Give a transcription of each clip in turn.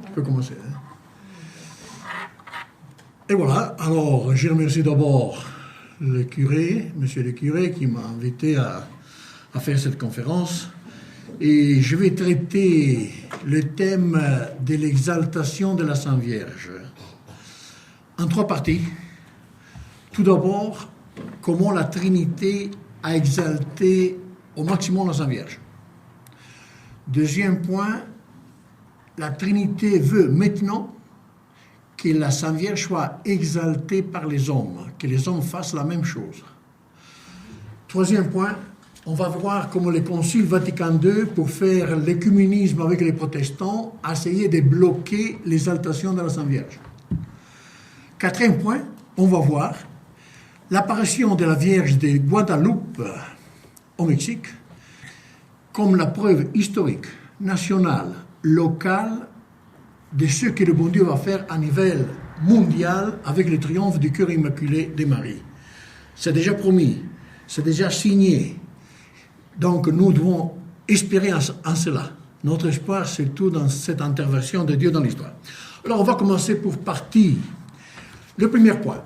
Je peux commencer. Et voilà, alors je remercie d'abord le curé, monsieur le curé, qui m'a invité à faire cette conférence. Et je vais traiter le thème de l'exaltation de la Sainte Vierge en 3 parties. Tout d'abord, comment la Trinité a exalté au maximum la Sainte Vierge. Deuxième point, la Trinité veut maintenant que la Sainte Vierge soit exaltée par les hommes, que les hommes fassent la même chose. Troisième point, on va voir comment le Concile Vatican II, pour faire l'écuménisme avec les protestants, a essayé de bloquer l'exaltation de la Sainte Vierge. Quatrième point, on va voir l'apparition de la Vierge de Guadeloupe au Mexique comme la preuve historique, nationale, locale, de ce que le bon Dieu va faire à niveau mondial avec le triomphe du cœur immaculé de Marie. C'est déjà promis, c'est déjà signé. Donc nous devons espérer en cela. Notre espoir, c'est tout dans cette intervention de Dieu dans l'histoire. Alors on va commencer pour partie. Le premier point.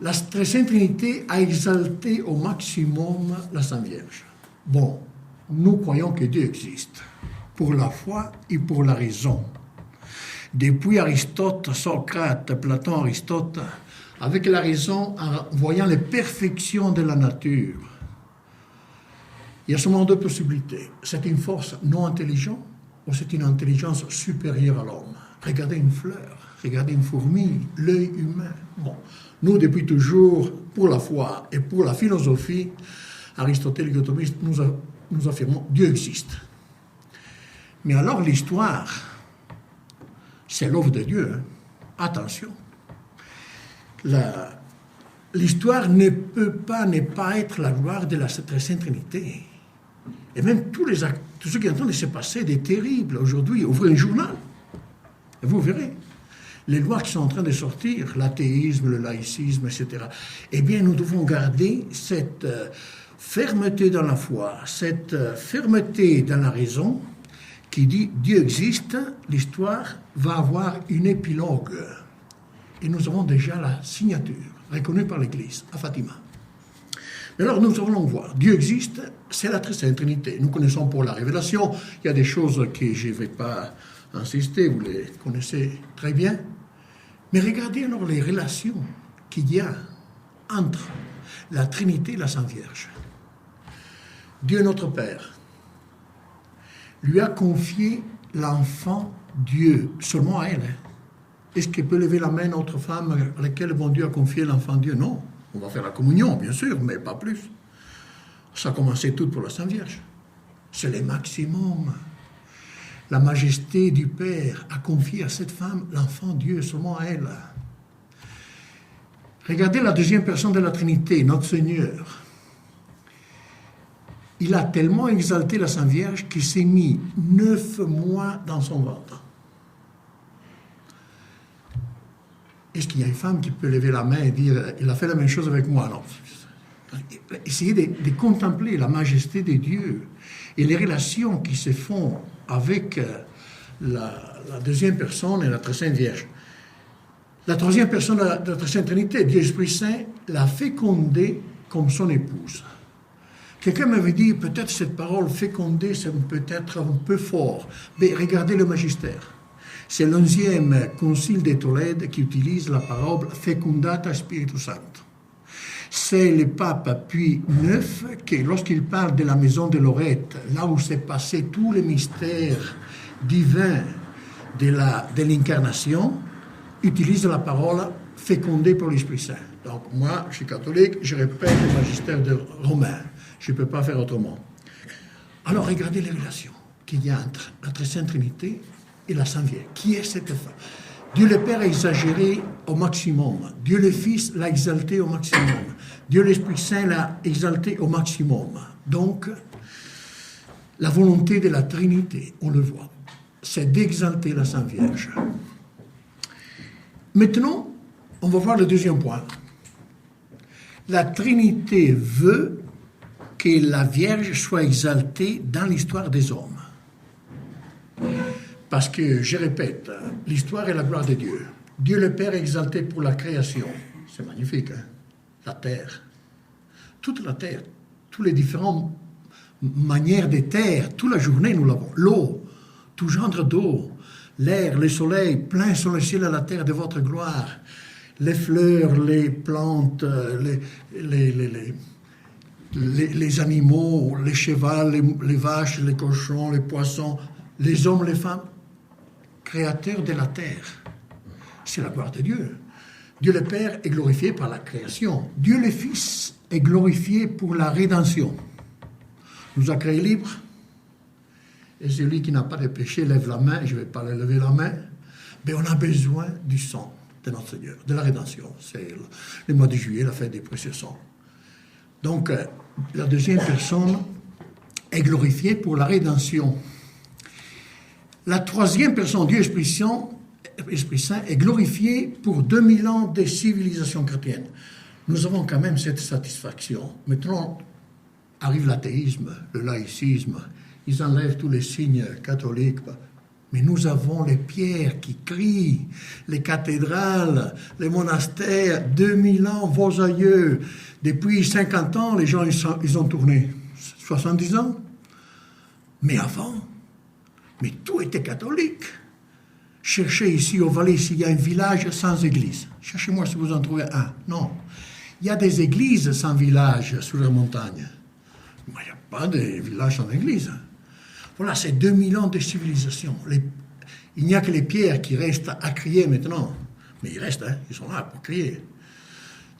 La Très Sainte Trinité a exalté au maximum la Sainte Vierge. Bon, nous croyons que Dieu existe, pour la foi et pour la raison. Depuis Aristote, Socrate, Platon, Aristote, avec la raison, en voyant les perfections de la nature, il y a seulement 2 possibilités. C'est une force non intelligente ou c'est une intelligence supérieure à l'homme. Regardez une fleur, regardez une fourmi, l'œil humain. Bon, nous, depuis toujours, pour la foi et pour la philosophie, Aristote et les thomistes, nous affirmons Dieu existe. Mais alors l'histoire, c'est l'œuvre de Dieu. Attention. L'histoire ne peut pas ne pas être la gloire de la Très Sainte Trinité. Et même tous ceux qui entendent se passer des terribles aujourd'hui, ouvrez un journal, et vous verrez les lois qui sont en train de sortir, l'athéisme, le laïcisme, etc. Eh bien, nous devons garder cette fermeté dans la foi, cette fermeté dans la raison, qui dit Dieu existe, l'histoire va avoir une épilogue. Et nous avons déjà la signature, reconnue par l'Église, à Fatima. Mais alors nous allons voir, Dieu existe, c'est la Très Sainte Trinité. Nous connaissons pour la révélation, il y a des choses que je ne vais pas insister, vous les connaissez très bien. Mais regardez alors les relations qu'il y a entre la Trinité et la Sainte Vierge. Dieu notre Père lui a confié l'enfant Dieu, seulement à elle. Est-ce qu'elle peut lever la main à autre femme à laquelle le bon Dieu a confié l'enfant Dieu? Non. On va faire la communion, bien sûr, mais pas plus. Ça a commencé tout pour la Sainte Vierge. C'est le maximum. La majesté du Père a confié à cette femme l'enfant Dieu, seulement à elle. Regardez la deuxième personne de la Trinité, notre Seigneur. Il a tellement exalté la Sainte Vierge qu'il s'est mis 9 mois dans son ventre. Est-ce qu'il y a une femme qui peut lever la main et dire « il a fait la même chose avec moi » Non. Essayez de contempler la majesté de Dieu et les relations qui se font avec la deuxième personne et la Très Sainte Vierge. La troisième personne de la Très Sainte Trinité, Dieu Esprit Saint, l'a fécondée comme son épouse. Quelqu'un m'avait dit, peut-être cette parole fécondée, c'est peut-être un peu fort. Mais regardez le magistère. C'est l'11e concile de Tolède qui utilise la parole fecundata Spiritus Sancto. C'est le pape Pie IX qui, lorsqu'il parle de la maison de Lorette, là où s'est passé tous les mystères divins de l'incarnation, utilise la parole fécondée pour l'Esprit Saint. Donc moi, je suis catholique, je répète le magistère de Romain. Je ne peux pas faire autrement. Alors regardez les relations qu'il y a entre la Très Sainte Trinité et la Sainte Vierge. Qui est cette femme? Dieu le Père a exagéré au maximum. Dieu le Fils l'a exalté au maximum. Dieu l'Esprit Saint l'a exalté au maximum. Donc, la volonté de la Trinité, on le voit, c'est d'exalter la Sainte Vierge. Maintenant, on va voir le deuxième point. La Trinité veut que la Vierge soit exaltée dans l'histoire des hommes. Parce que, je répète, l'histoire est la gloire de Dieu. Dieu le Père exalté pour la création. C'est magnifique, hein? La terre. Toute la terre. Toutes les différentes manières de terre. Toute la journée, nous l'avons. L'eau, tout genre d'eau. L'air, le soleil, plein sur le ciel et la terre de votre gloire. Les fleurs, les plantes, les animaux, les chevaux, les vaches, les cochons, les poissons, les hommes, les femmes. Créateur de la terre. C'est la gloire de Dieu. Dieu le Père est glorifié par la création. Dieu le Fils est glorifié pour la rédemption. Nous a créés libres. Et celui qui n'a pas de péché lève la main. Je ne vais pas lever la main. Mais on a besoin du sang de notre Seigneur, de la rédemption. C'est le mois de juillet, la fête des précieux sangs. Donc, la deuxième personne est glorifiée pour la rédemption. La troisième personne, Dieu Esprit Saint, est glorifié pour 2000 ans de civilisation chrétienne. Nous avons quand même cette satisfaction. Maintenant, arrive l'athéisme, le laïcisme. Ils enlèvent tous les signes catholiques. Mais nous avons les pierres qui crient, les cathédrales, les monastères, 2000 ans, vos aïeux. Depuis 50 ans, les gens, ils ont tourné. 70 ans. Mais avant, mais tout était catholique. Cherchez ici au Valais s'il y a un village sans église. Cherchez-moi si vous en trouvez un. Non. Il y a des églises sans village sur la montagne. Mais il n'y a pas de village sans église. Voilà, c'est 2000 ans de civilisation. Il n'y a que les pierres qui restent à crier maintenant. Mais ils restent, hein, ils sont là pour crier.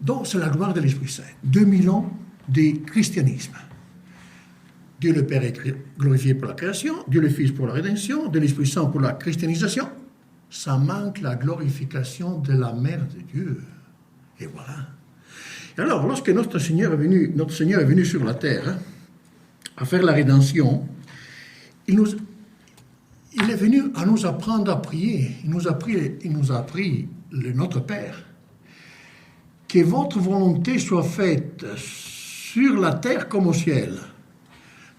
Donc, c'est la gloire de l'Esprit Saint. 2000 ans de christianisme. Dieu le Père est glorifié pour la création, Dieu le Fils pour la rédemption, Dieu l'Esprit Saint pour la christianisation. Ça manque la glorification de la Mère de Dieu. Et voilà. Et alors, lorsque notre Seigneur est venu sur la terre, hein, à faire la rédemption, il est venu à nous apprendre à prier. Il nous a appris notre Père. Que votre volonté soit faite sur la terre comme au ciel.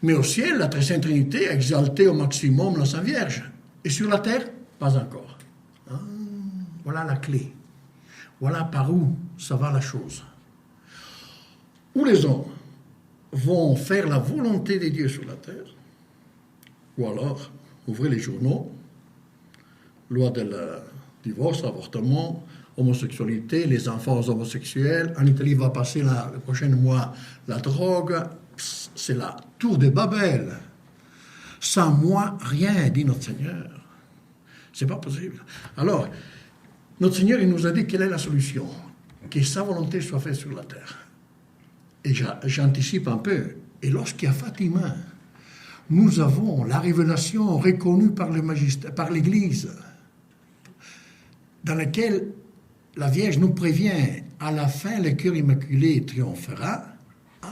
Mais au ciel, la Très Sainte Trinité a exalté au maximum la Sainte Vierge. Et sur la terre, pas encore. Ah, voilà la clé. Voilà par où ça va la chose. Ou les hommes vont faire la volonté de Dieu sur la terre, ou alors, ouvrez les journaux, loi de divorce, avortement, homosexualité, les enfants homosexuels. En Italie, va passer le prochain mois la drogue. C'est la tour de Babel. Sans moi, rien, dit notre Seigneur. C'est pas possible. Alors, notre Seigneur, il nous a dit quelle est la solution. Que sa volonté soit faite sur la terre. Et j'anticipe un peu. Et lorsqu'il y a Fatima, nous avons la révélation reconnue par le magistère, par l'Église, dans laquelle la Vierge nous prévient, à la fin, le cœur immaculé triomphera. Ah,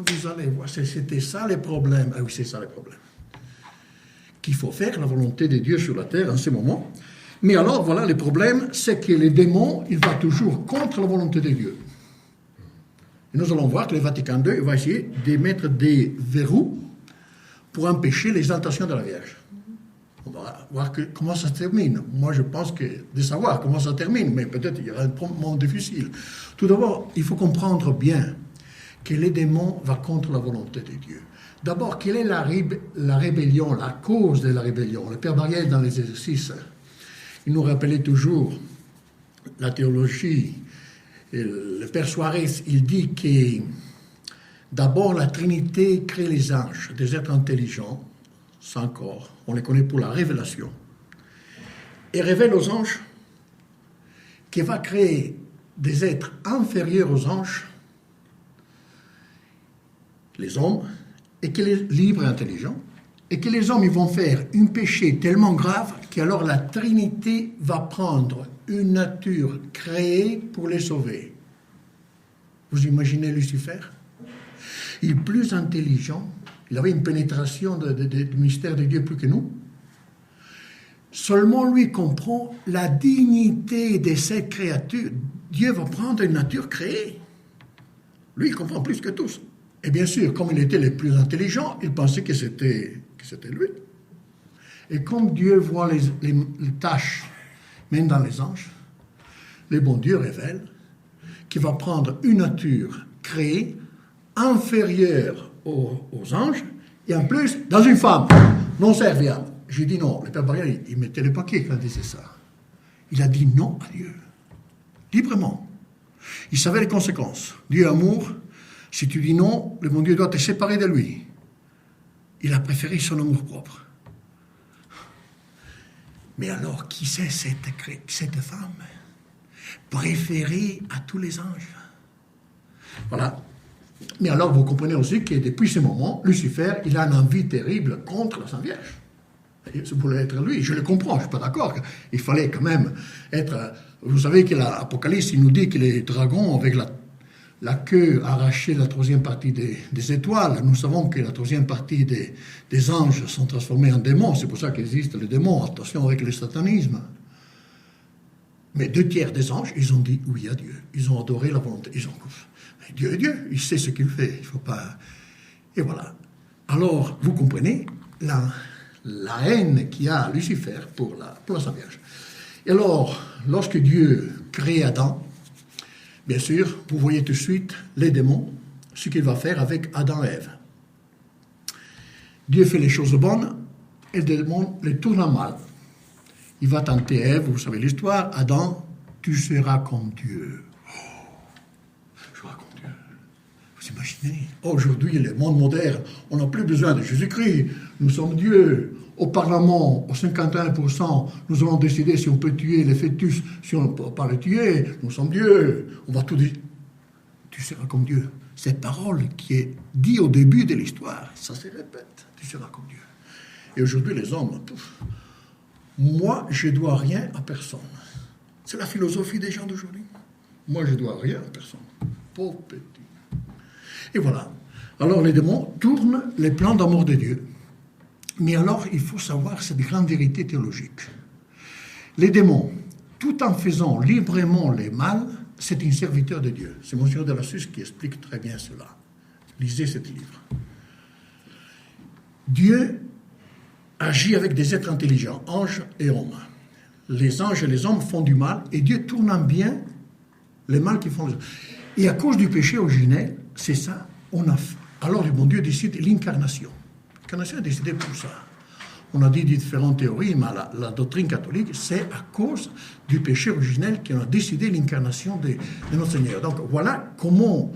vous allez voir, c'était ça les problèmes. Ah oui, c'est ça les problèmes. Qu'il faut faire la volonté de Dieu sur la terre en ce moment. Mais alors, voilà, le problème, c'est que les démons, il va toujours contre la volonté de Dieu. Et nous allons voir que le Vatican II va essayer de mettre des verrous pour empêcher l'exaltation de la Vierge. On va voir comment ça se termine. Moi, je pense de savoir comment ça termine, mais peut-être il y aura un moment difficile. Tout d'abord, il faut comprendre bien que les démons vont contre la volonté de Dieu. D'abord, quelle est la rébellion, la cause de la rébellion? Le Père Barrière, dans les exercices, il nous rappelait toujours la théologie. Et le Père Suarez, il dit que d'abord, la Trinité crée les anges, des êtres intelligents, sans corps. On les connaît pour la révélation. Et révèle aux anges qu'il va créer des êtres inférieurs aux anges, les hommes, et qu'il est libre et intelligent, et que les hommes ils vont faire un péché tellement grave qu'alors la Trinité va prendre une nature créée pour les sauver. Vous imaginez Lucifer? Il est plus intelligent, il avait une pénétration du mystère de Dieu plus que nous. Seulement lui comprend la dignité de cette créature. Dieu va prendre une nature créée. Lui, il comprend plus que tous. Et bien sûr, comme il était le plus intelligent, il pensait que c'était lui. Et comme Dieu voit les tâches, même dans les anges, le bon Dieu révèle qu'il va prendre une nature créée inférieure aux anges, et en plus, dans une femme non serviable. J'ai dit non. Le Père Barrière, il mettait le paquet quand il disait ça. Il a dit non à Dieu, librement. Il savait les conséquences. Dieu est amour. Si tu dis non, le bon Dieu doit te séparer de lui. Il a préféré son amour propre. Mais alors, qui c'est cette femme préférée à tous les anges? Voilà. Mais alors, vous comprenez aussi que depuis ce moment, Lucifer, il a une envie terrible contre la Sainte Vierge. Ça voulait être lui. Je le comprends, je ne suis pas d'accord. Il fallait quand même être... Vous savez que l'Apocalypse, il nous dit que les dragons, avec la queue arrachée de la troisième partie des étoiles, nous savons que la troisième partie des anges sont transformés en démons. C'est pour ça qu'existent les démons. Attention avec le satanisme. Mais 2/3 des anges, ils ont dit oui à Dieu. Ils ont adoré la volonté. Ils ont... Dieu est Dieu. Il sait ce qu'il fait. Il ne faut pas... Et voilà. Alors, vous comprenez la haine qu'il y a à Lucifer pour la Sainte Vierge. Et alors, lorsque Dieu crée Adam, bien sûr, vous voyez tout de suite les démons, ce qu'il va faire avec Adam et Ève. Dieu fait les choses bonnes et les démons les tournent en mal. Il va tenter Ève, vous savez l'histoire, Adam, tu seras comme Dieu. Je serai comme Dieu. Vous imaginez, aujourd'hui, le monde moderne, on n'a plus besoin de Jésus-Christ, nous sommes Dieu. Au Parlement, au 51%, nous allons décider si on peut tuer les fœtus, si on ne peut pas les tuer. Nous sommes Dieu. On va tout dire. Tu seras comme Dieu. Cette parole qui est dite au début de l'histoire, ça se répète. Tu seras comme Dieu. Et aujourd'hui, les hommes, moi, je ne dois rien à personne. C'est la philosophie des gens d'aujourd'hui. Moi, je ne dois rien à personne. Pauvre petit. Et voilà. Alors, les démons tournent les plans d'amour de Dieu. Mais alors, il faut savoir cette grande vérité théologique. Les démons, tout en faisant librement le mal, c'est un serviteur de Dieu. C'est Monseigneur de Lassus qui explique très bien cela. Lisez ce livre. Dieu agit avec des êtres intelligents, anges et hommes. Les anges et les hommes font du mal, et Dieu tourne en bien le mal qu'ils font les hommes. Et à cause du péché originel, c'est ça, alors le bon Dieu décide l'incarnation. L'incarnation est décidée pour ça. On a dit différentes théories, mais la doctrine catholique, c'est à cause du péché originel qu'on a décidé l'incarnation de notre Seigneur. Donc voilà comment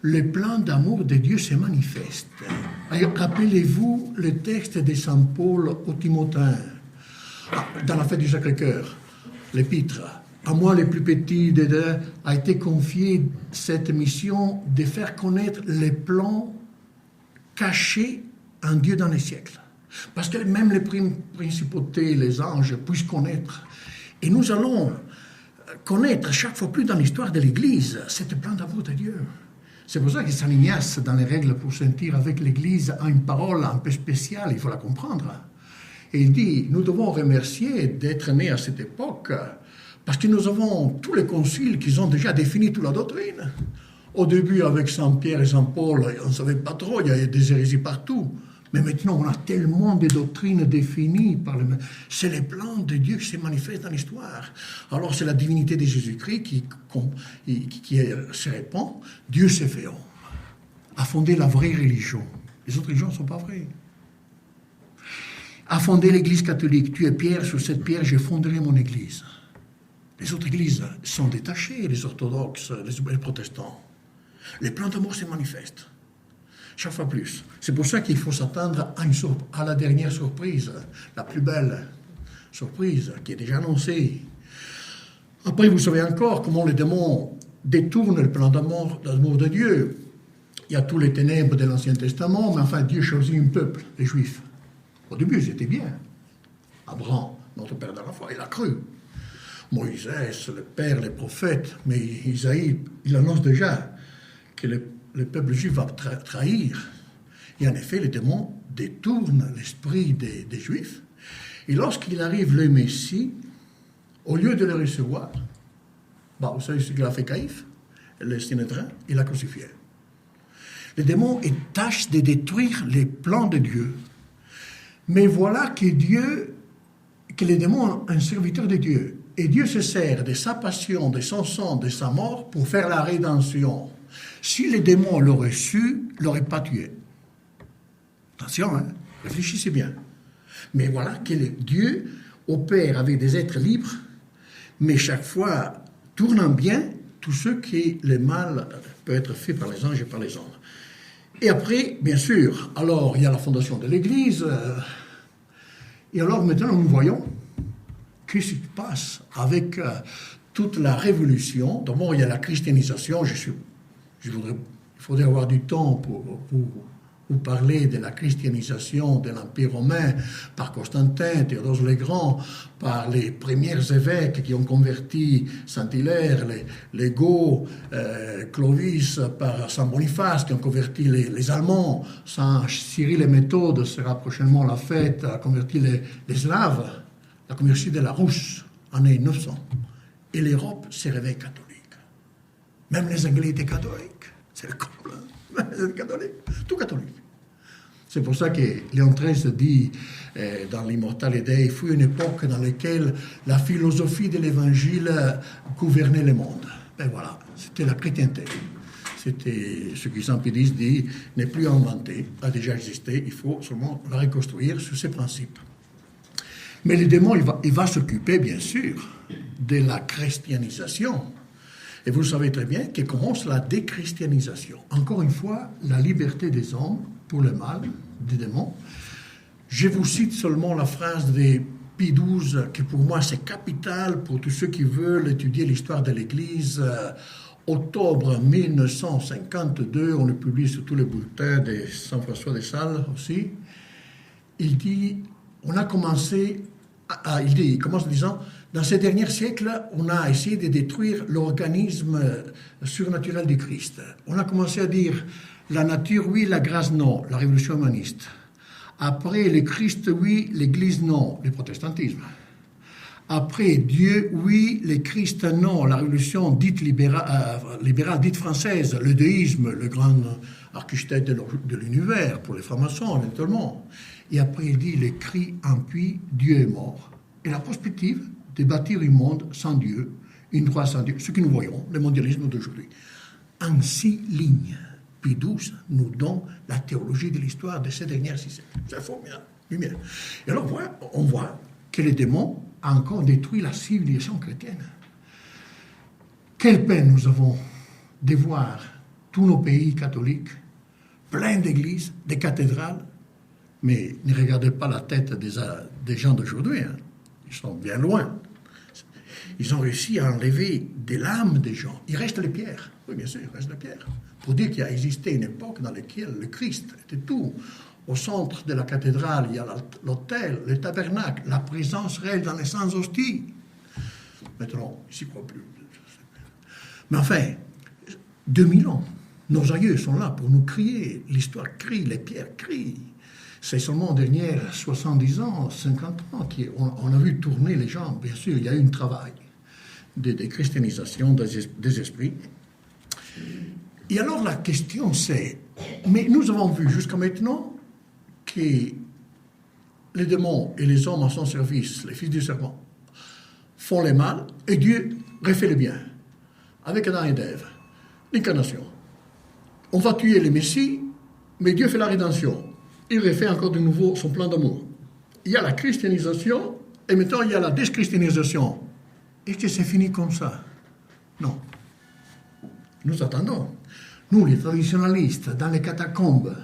le plan d'amour de Dieu se manifeste. Rappelez-vous le texte de Saint Paul aux Timothéens, dans la fête du Sacré-Cœur, l'épître. À moi, le plus petit des deux, a été confié cette mission de faire connaître les plans cachés en Dieu dans les siècles. Parce que même les principautés, les anges puissent connaître. Et nous allons connaître chaque fois plus dans l'histoire de l'Église cette plan d'amour de Dieu. C'est pour ça que Saint Ignace, dans les règles pour sentir avec l'Église, a une parole un peu spéciale, il faut la comprendre. Et il dit, nous devons remercier d'être nés à cette époque, parce que nous avons tous les conciles qui ont déjà défini toute la doctrine. Au début, avec Saint Pierre et Saint Paul, on ne savait pas trop, il y avait des hérésies partout. Mais maintenant, on a tellement de doctrines définies par c'est le plan de Dieu qui se manifeste dans l'histoire. Alors, c'est la divinité de Jésus-Christ qui se répand. Dieu s'est fait homme, a fondé la vraie religion. Les autres religions ne sont pas vraies. A fondé l'Église catholique. Tu es pierre, sur cette pierre, je fonderai mon Église. Les autres églises sont détachées, les orthodoxes, les protestants. Les plans d'amour se manifestent. Chaque fois plus. C'est pour ça qu'il faut s'attendre à la dernière surprise, la plus belle surprise qui est déjà annoncée. Après, vous savez encore comment les démons détournent le plan d'amour de Dieu. Il y a tous les ténèbres de l'Ancien Testament, mais enfin, Dieu choisit un peuple, les Juifs. Au début, ils étaient bien. Abraham, notre père de la foi, il a cru. Moïse, le père, les prophètes, mais Isaïe, il annonce déjà que le peuple juif va trahir. Et en effet, les démons détournent l'esprit des Juifs. Et lorsqu'il arrive le Messie, au lieu de le recevoir, vous savez ce qu'il a fait Caïphe, le Sinédrin, il l'a crucifié. Les démons tâchent de détruire les plans de Dieu. Mais voilà que Dieu que le démon est un serviteur de Dieu. Et Dieu se sert de sa passion, de son sang, de sa mort pour faire la rédemption. Si le démon l'aurait su, il l'aurait pas tué. Attention, hein, réfléchissez bien. Mais voilà que Dieu opère avec des êtres libres, mais chaque fois tournant bien tout ce qui le mal peut être fait par les anges et par les hommes. Et après, bien sûr, alors il y a la fondation de l'Église. Et alors maintenant, nous voyons qu'est-ce qui se passe avec toute la révolution. D'abord, il y a la christianisation. Il faudrait avoir du temps pour vous parler de la christianisation de l'Empire romain par Constantin, Théodose le Grand, par les premiers évêques qui ont converti Saint-Hilaire, les Goths, Clovis, par Saint Boniface qui ont converti les Allemands, Saint Cyril et Méthode sera prochainement la fête, a converti les Slaves, la conversion de la Russe en année 900. Et l'Europe se réveille catholique. Même les Anglais étaient catholiques. C'est le comble. Les catholiques, tout catholique. C'est pour ça que Léon XIII dit dans l'Immortale Dei, il fut une époque dans laquelle la philosophie de l'Évangile gouvernait le monde. Ben voilà, c'était la chrétienté. C'était ce que Saint Pédis dit, n'est plus inventé, a déjà existé, il faut seulement la reconstruire sur ses principes. Mais le démon, il va s'occuper, bien sûr, de la christianisation. Et vous savez très bien que commence la déchristianisation. Encore une fois, la liberté des hommes pour le mal, des démons. Je vous cite seulement la phrase de Pie XII, qui pour moi c'est capital pour tous ceux qui veulent étudier l'histoire de l'Église. Octobre 1952, on le publie sur tous les bulletins de Saint François de Sales aussi. Il dit, il commence en disant, dans ces derniers siècles, on a essayé de détruire l'organisme surnaturel du Christ. On a commencé à dire la nature, oui, la grâce, non, la révolution humaniste. Après, le Christ, oui, l'Église, non, le protestantisme. Après, Dieu, oui, le Christ, non, la révolution dite libérale, dite française, le déisme, le grand architecte de l'univers, pour les francs-maçons, éventuellement. Et après, il dit, le cri impie, Dieu est mort. Et la perspective de bâtir un monde sans Dieu, une droite sans Dieu, ce que nous voyons, le mondialisme d'aujourd'hui. En 6 lignes, Pie XII nous donne la théologie de l'histoire de ces dernières 6 siècles. C'est formidable, lumière. Et alors, on voit que le démon a encore détruit la civilisation chrétienne. Quelle peine nous avons de voir tous nos pays catholiques pleins d'églises, de cathédrales, mais ne regardez pas la tête des gens d'aujourd'hui, hein. Ils sont bien loin. Ils ont réussi à enlever de l'âme des gens. Il reste les pierres. Oui, bien sûr, il reste les pierres. Pour dire qu'il y a existé une époque dans laquelle le Christ était tout. Au centre de la cathédrale, il y a l'autel, le tabernacle, la présence réelle dans les saints hosties. Maintenant, il s'y croit plus. Mais enfin, 2000 ans, nos aïeux sont là pour nous crier. L'histoire crie, les pierres crient. C'est seulement en dernière 70 ans, 50 ans qu'on a vu tourner les gens. Bien sûr, il y a eu un travail de christianisation des esprits. Et alors la question c'est, mais nous avons vu jusqu'à maintenant que les démons et les hommes à son service, les fils du serpent, font le mal et Dieu refait le bien. Avec Adam et Ève, l'incarnation. On va tuer le Messie, mais Dieu fait la rédemption. Il refait encore de nouveau son plan d'amour. Il y a la christianisation, et maintenant il y a la déschristianisation. Est-ce que c'est fini comme ça? Non. Nous attendons. Nous, les traditionalistes, dans les catacombes,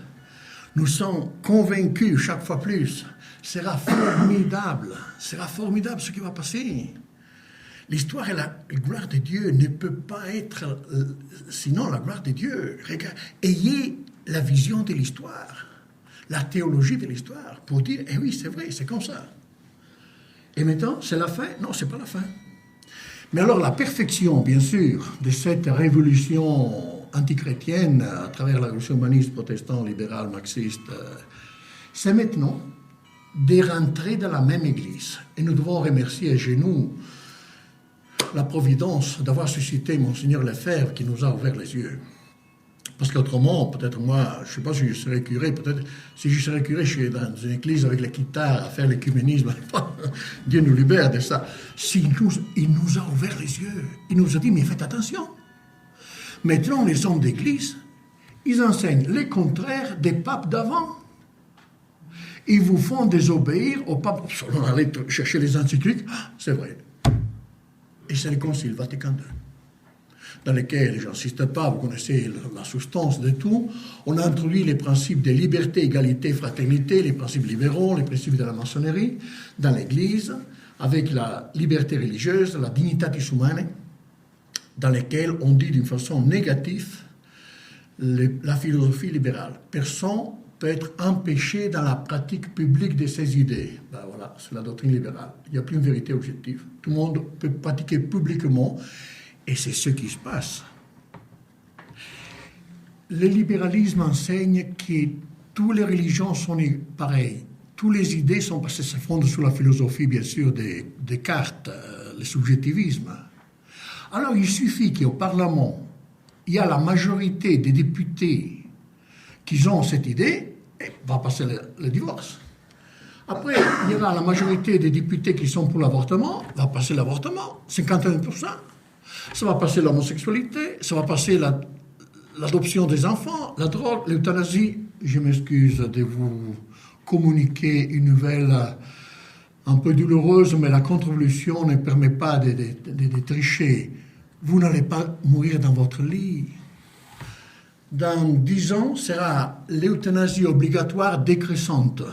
nous sommes convaincus chaque fois plus. Sera formidable ce qui va passer. L'histoire et la gloire de Dieu ne peut pas être sinon la gloire de Dieu. Ayez la vision de l'histoire. La théologie de l'histoire, pour dire, eh oui, c'est vrai, c'est comme ça. Et maintenant, c'est la fin? Non, c'est pas la fin. Mais alors, la perfection, bien sûr, de cette révolution antichrétienne, à travers la révolution humaniste, protestante, libérale, marxiste, c'est maintenant de rentrer dans la même église. Et nous devons remercier à genoux la providence d'avoir suscité Monseigneur Lefebvre qui nous a ouvert les yeux. Parce qu'autrement, peut-être moi, je ne sais pas si je serais curé, peut-être si je serais curé, je suis dans une église avec la guitare à faire l'écuménisme. Dieu nous libère de ça. Il nous a ouvert les yeux. Il nous a dit, mais faites attention. Maintenant, les hommes d'église, ils enseignent les contraires des papes d'avant. Ils vous font désobéir au pape. On allait chercher les encycliques. Ah, c'est vrai. Et c'est le Concile Vatican II, dans lequel, je n'insiste pas, vous connaissez la substance de tout, on a introduit les principes de liberté, égalité, fraternité, les principes libéraux, les principes de la maçonnerie, dans l'Église, avec la liberté religieuse, la dignitatis humanae, dans lesquels on dit d'une façon négative la philosophie libérale. Personne peut être empêché dans la pratique publique de ses idées. Ben voilà, c'est la doctrine libérale. Il n'y a plus une vérité objective. Tout le monde peut pratiquer publiquement, et c'est ce qui se passe. Le libéralisme enseigne que toutes les religions sont pareilles. Toutes les idées sont, parce que se fondent sur la philosophie, bien sûr, de Descartes, le subjectivisme. Alors, il suffit qu'au Parlement, il y a la majorité des députés qui ont cette idée, et va passer le divorce. Après, il y aura la majorité des députés qui sont pour l'avortement, va passer l'avortement, 51%. Ça va passer l'homosexualité, ça va passer l'adoption des enfants, la drogue, l'euthanasie. Je m'excuse de vous communiquer une nouvelle un peu douloureuse, mais la contre-révolution ne permet pas de tricher. Vous n'allez pas mourir dans votre lit. Dans 10 ans, sera l'euthanasie obligatoire décroissante.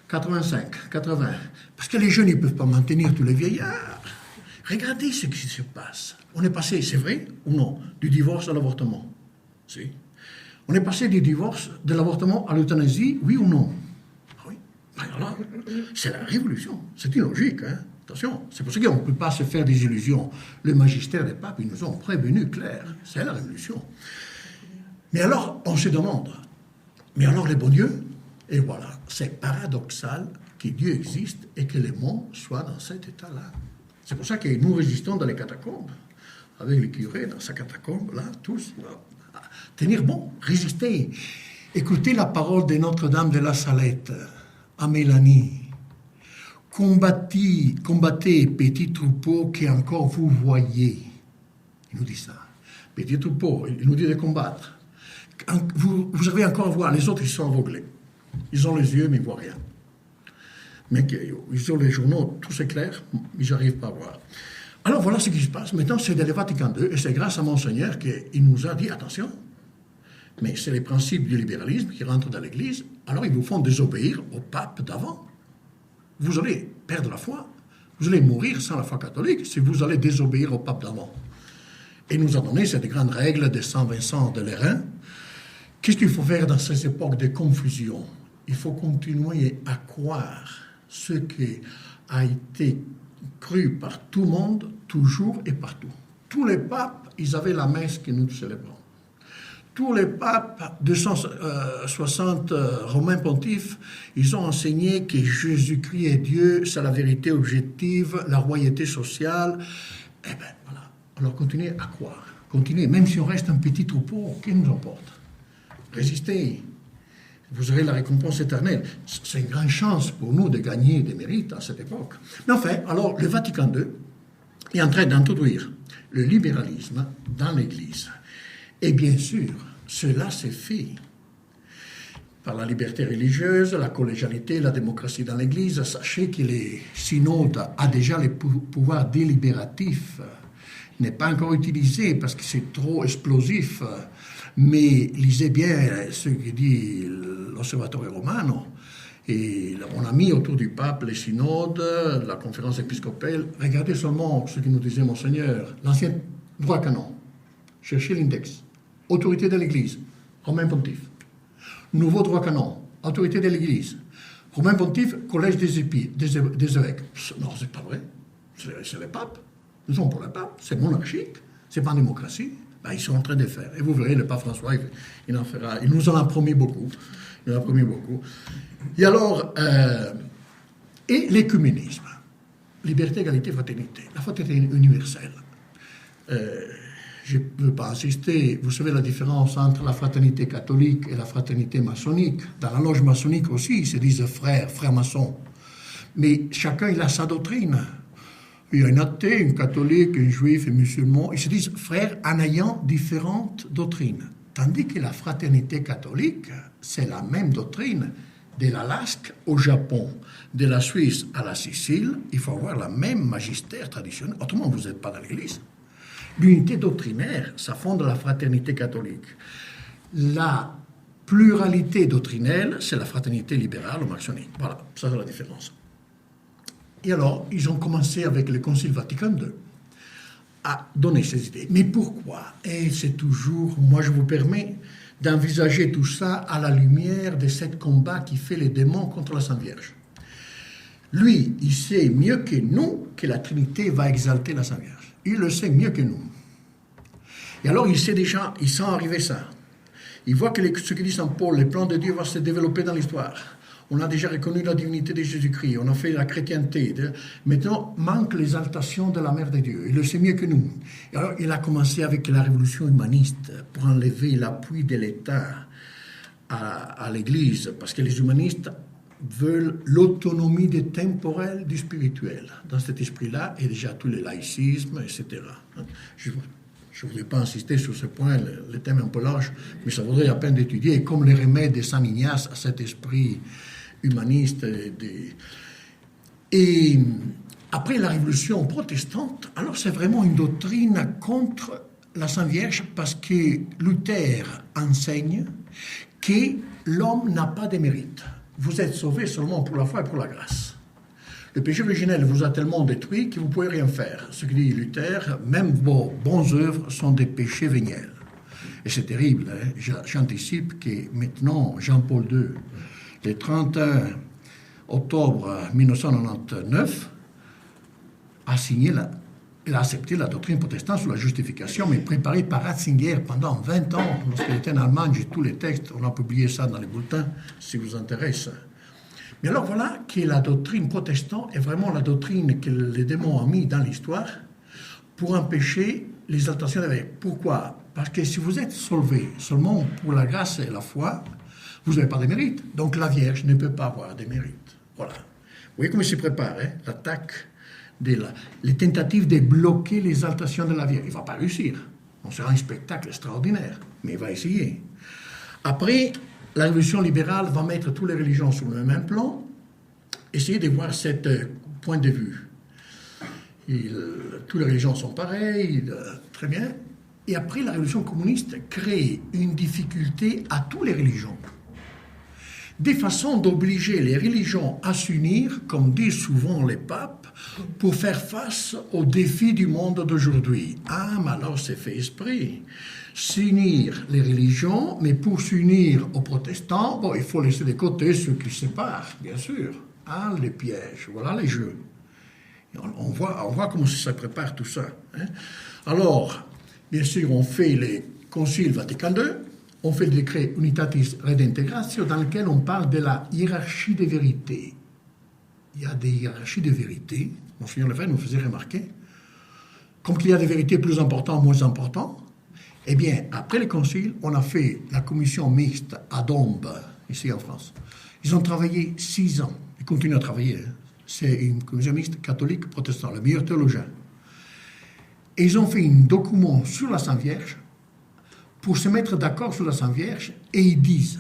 85, 80. Parce que les jeunes, ils ne peuvent pas maintenir tous les vieillards. Regardez ce qui se passe. On est passé, c'est vrai ou non, du divorce à l'avortement. Si. On est passé du divorce, de l'avortement à l'euthanasie, oui ou non? Oui. Alors, c'est la révolution. C'est une logique, hein. Attention, c'est pour ça qu'on ne peut pas se faire des illusions. Le magistère des papes, ils nous ont prévenus clair. C'est la révolution. Mais alors, on se demande, mais alors les bons dieux? Et voilà, c'est paradoxal que Dieu existe et que le monde soit dans cet état-là. C'est pour ça que nous résistons dans les catacombes, avec les curés dans sa catacombe, là, tous. Tenir bon, résister. Écoutez la parole de Notre-Dame de la Salette à Mélanie. Combattez, petits troupeaux que encore vous voyez. Il nous dit ça. Petits troupeaux, il nous dit de combattre. Vous avez encore à voir, les autres ils sont aveuglés. Ils ont les yeux mais ils ne voient rien. Mais ils ont les journaux, tout c'est clair, ils n'arrivent pas à voir. Alors voilà ce qui se passe. Maintenant c'est le Vatican II et c'est grâce à Monseigneur qu'il nous a dit attention, mais c'est les principes du libéralisme qui rentrent dans l'Église, alors ils vous font désobéir au pape d'avant. Vous allez perdre la foi, vous allez mourir sans la foi catholique si vous allez désobéir au pape d'avant. Et il nous a donné cette grande règle de Saint Vincent de Lérins. Qu'est-ce qu'il faut faire dans ces époques de confusion? Il faut continuer à croire ce qui a été cru par tout le monde, toujours et partout. Tous les papes, ils avaient la messe que nous célébrons. Tous les papes, 260 romains pontifes, ils ont enseigné que Jésus-Christ est Dieu, c'est la vérité objective, la royauté sociale. Eh bien, voilà. Alors continuez à croire. Continuez, même si on reste un petit troupeau, qui nous emporte? Résistez. Vous aurez la récompense éternelle. C'est une grande chance pour nous de gagner des mérites à cette époque. Mais enfin, alors, le Vatican II est en train d'introduire le libéralisme dans l'Église. Et bien sûr, cela s'est fait par la liberté religieuse, la collégialité, la démocratie dans l'Église. Sachez que les synodes a déjà les pouvoirs délibératifs. Il n'est pas encore utilisé parce que c'est trop explosif. Mais lisez bien ce que dit l'Osservatore Romano. Et on a mis autour du pape les synodes, la conférence épiscopale. Regardez seulement ce que nous disait Monseigneur. L'ancien droit canon. Cherchez l'index. Autorité de l'Église. Romain pontife. Nouveau droit canon. Autorité de l'Église. Romain pontife, collège des évêques. Non, c'est pas vrai. C'est le pape. Nous sommes pour le pape. C'est monarchique. C'est pas en démocratie. Ben, ils sont en train de faire. Et vous verrez, le pape François, il en fera. Il nous en a promis beaucoup. Il en a promis beaucoup. Et alors, et l'écuménisme. Liberté, égalité, fraternité. La fraternité universelle. je ne veux pas insister, vous savez la différence entre la fraternité catholique et la fraternité maçonnique. Dans la loge maçonnique aussi, ils se disent frères, frères maçons. Mais chacun, il a sa doctrine. Il y a un athée, un catholique, un juif, un musulman. Ils se disent frères en ayant différentes doctrines. Tandis que la fraternité catholique, c'est la même doctrine. De l'Alaska au Japon, de la Suisse à la Sicile, il faut avoir la même magistère traditionnel. Autrement, vous n'êtes pas dans l'Église. L'unité doctrinaire, ça fonde la fraternité catholique. La pluralité doctrinelle, c'est la fraternité libérale ou maçonnique. Voilà, ça c'est la différence. Et alors, ils ont commencé avec le Concile Vatican II à donner ces idées. Mais pourquoi? Et c'est toujours, moi je vous permets d'envisager tout ça à la lumière de ce combat qui fait les démons contre la Sainte Vierge. Lui, il sait mieux que nous que la Trinité va exalter la Sainte Vierge. Il le sait mieux que nous. Et alors, il sait déjà, il sent arriver ça. Il voit que ce que dit Saint Paul, le plan de Dieu va se développer dans l'histoire. On a déjà reconnu la divinité de Jésus-Christ, on a fait la chrétienté. Maintenant, manque l'exaltation de la Mère de Dieu. Il le sait mieux que nous. Et alors, il a commencé avec la révolution humaniste pour enlever l'appui de l'État à l'Église, parce que les humanistes veulent l'autonomie des temporels du spirituel. Dans cet esprit-là, et déjà tout le laïcisme, etc. Je ne voudrais pas insister sur ce point, le thème est un peu large, mais ça vaudrait la peine d'étudier, comme les remèdes de Saint Ignace à cet esprit humaniste. Et après la révolution protestante, alors c'est vraiment une doctrine contre la Sainte Vierge, parce que Luther enseigne que l'homme n'a pas de mérite. Vous êtes sauvé seulement pour la foi et pour la grâce. Le péché originel vous a tellement détruit que vous ne pouvez rien faire. Ce que dit Luther, même vos bonnes œuvres sont des péchés véniels. Et c'est terrible, hein? J'anticipe que maintenant, Jean-Paul II, le 31 octobre 1999, il a accepté la doctrine protestante sur la justification, mais préparée par Ratzinger pendant 20 ans. Lorsqu'il était en Allemagne, j'ai tous les textes, on a publié ça dans les bulletins, si vous intéresse. Mais alors voilà que la doctrine protestante est vraiment la doctrine que les démons ont mis dans l'histoire pour empêcher l'exaltation de la Vierge. Pourquoi? Parce que si vous êtes sauvé seulement pour la grâce et la foi, vous n'avez pas de mérite. Donc la Vierge ne peut pas avoir de mérite. Voilà. Vous voyez comment il se prépare, hein? L'attaque, les tentatives de bloquer l'exaltation de la Vierge. Il ne va pas réussir. On sera un spectacle extraordinaire, mais il va essayer. Après, la révolution libérale va mettre toutes les religions sur le même plan, essayer de voir ce point de vue. Toutes les religions sont pareilles, très bien. Et après, la révolution communiste crée une difficulté à toutes les religions. Des façons d'obliger les religions à s'unir, comme disent souvent les papes, pour faire face aux défis du monde d'aujourd'hui. Ah, mais alors c'est fait esprit. S'unir les religions, mais pour s'unir aux protestants, bon, il faut laisser de côté ceux qui se séparent, bien sûr. Ah, les pièges, voilà les jeux. On voit comment ça prépare tout ça. Hein. Alors, bien sûr, on fait les conciles Vatican II, on fait le décret Unitatis Redintegratio, dans lequel on parle de la hiérarchie des vérités. Il y a des hiérarchies de vérités. Monseigneur Lefebvre nous faisait remarquer. Comme qu'il y a des vérités plus importantes, moins importantes, eh bien, après le concile, on a fait la commission mixte à Dombes, ici en France. Ils ont travaillé 6 ans. Ils continuent à travailler. Hein. C'est une commission mixte catholique protestante, le meilleur théologien. Et ils ont fait un document sur la Sainte Vierge pour se mettre d'accord sur la Sainte Vierge, et ils disent,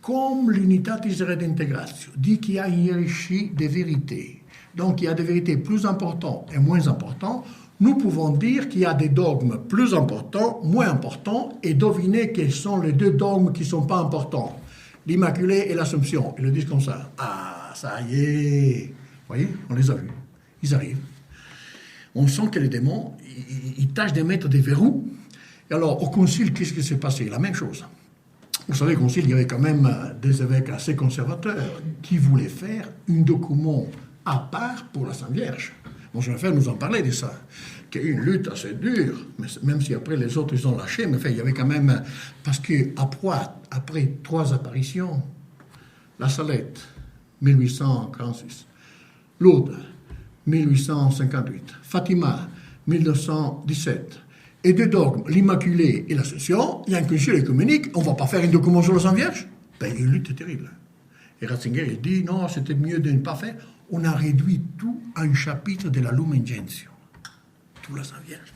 comme l'Unitatis Redintegratio dit qu'il y a une hiérarchie des vérités, donc il y a des vérités plus importantes et moins importantes, nous pouvons dire qu'il y a des dogmes plus importants, moins importants, et deviner quels sont les 2 dogmes qui ne sont pas importants, l'Immaculée et l'Assomption. Ils le disent comme ça. Ah, ça y est. Vous voyez, on les a vus. Ils arrivent. On sent que les démons, ils tâchent de mettre des verrous. Et alors, au concile, qu'est-ce qui s'est passé? La même chose. Vous savez, au concile, il y avait quand même des évêques assez conservateurs qui voulaient faire un document à part pour la Sainte Vierge. Monseigneur Lefebvre nous en parlait de ça, qu'il y a eu une lutte assez dure, mais même si après les autres, ils ont lâché, mais enfin, il y avait quand même... Parce qu'après 3 apparitions, la Salette, 1846, Lourdes, 1858, Fatima, 1917, et deux dogmes, l'Immaculée et l'Ascension, il y a un concile œcuménique, on ne va pas faire un document sur la Sainte Vierge. Ben, une lutte terrible. Et Ratzinger, il dit, non, c'était mieux de ne pas faire. On a réduit tout à un chapitre de la Lumen Gentium. Tout la Sainte Vierge.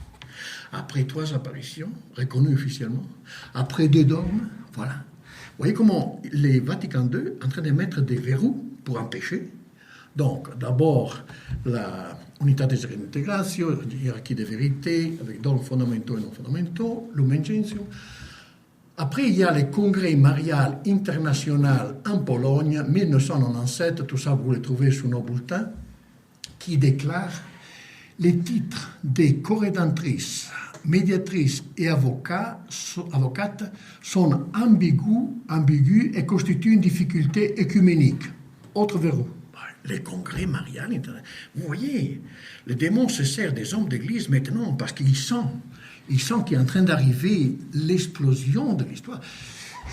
Après 3 apparitions, reconnues officiellement, après 2 dogmes, voilà. Vous voyez comment les Vatican II sont en train de mettre des verrous pour empêcher. Donc, d'abord, la unità des reintegratio, hiérarchie de vérité, avec dogmes fondamentaux et non fondamentaux, Lumen Gentium. Après, il y a le congrès marial international en Pologne, 1997, tout ça vous le trouvez sur nos bulletins, qui déclare les titres des corédentrices, médiatrices et avocates sont ambigus et constituent une difficulté œcuménique. Autre verrou. Les congrès marial international. Vous voyez, le démon se sert des hommes d'église maintenant parce qu'ils sentent qu'il est en train d'arriver l'explosion de l'histoire.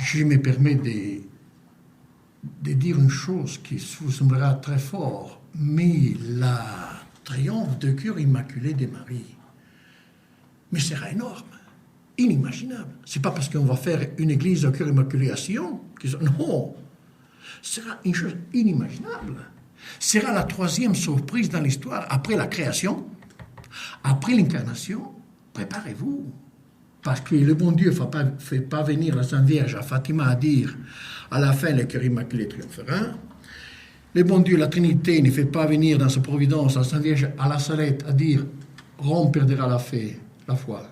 Je me permets de dire une chose qui vous semblera très fort, mais la triomphe du cœur immaculé de Marie, mais sera énorme, inimaginable. C'est pas parce qu'on va faire une église au cœur immaculé à Sion, non, sera une chose inimaginable. Sera la 3e surprise dans l'histoire, après la création, après l'incarnation. Préparez-vous, parce que le bon Dieu ne fait pas venir la Sainte Vierge à Fatima à dire à la fin le cœur immaculé triomphera. Le bon Dieu, la Trinité, ne fait pas venir dans sa providence la Sainte Vierge à la Salette à dire Rome perdra la foi.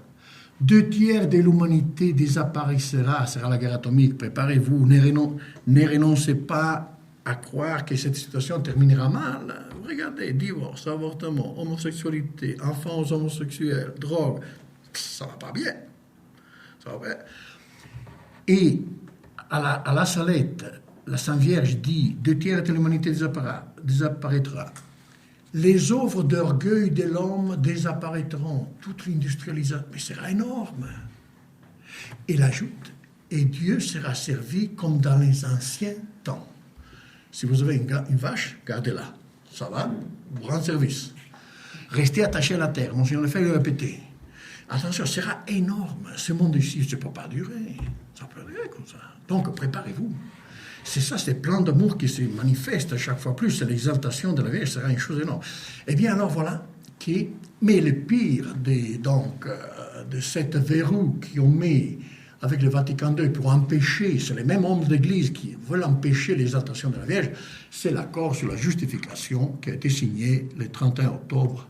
2 tiers de l'humanité désapparaîtra, sera la guerre atomique. Préparez-vous, ne renoncez pas à croire que cette situation terminera mal. Regardez, divorce, avortement, homosexualité, enfants homosexuels, drogue, ça va pas bien. Ça va bien. Et à la Salette, la Sainte Vierge dit 2 tiers de l'humanité désapparaîtra. Les œuvres d'orgueil de l'homme désapparaîtront. Toute l'industrialisation, mais sera énorme. Elle ajoute, et Dieu sera servi comme dans les anciens temps. Si vous avez une vache, gardez-la. Ça va, vous rend service. Restez attaché à la terre. Monseigneur Lefebvre le répéter. Attention, ce sera énorme. Ce monde ici, ça ne peut pas durer. Ça peut durer comme ça. Donc, préparez-vous. C'est ça, ces plans d'amour qui se manifestent à chaque fois plus. C'est l'exaltation de la Vierge, sera une chose énorme. Eh bien, alors voilà. Mais le pire de cette verrou qu'on met avec le Vatican II pour empêcher, c'est les mêmes hommes d'église qui veulent empêcher l'exaltation de la Vierge, c'est l'accord sur la justification qui a été signé le 31 octobre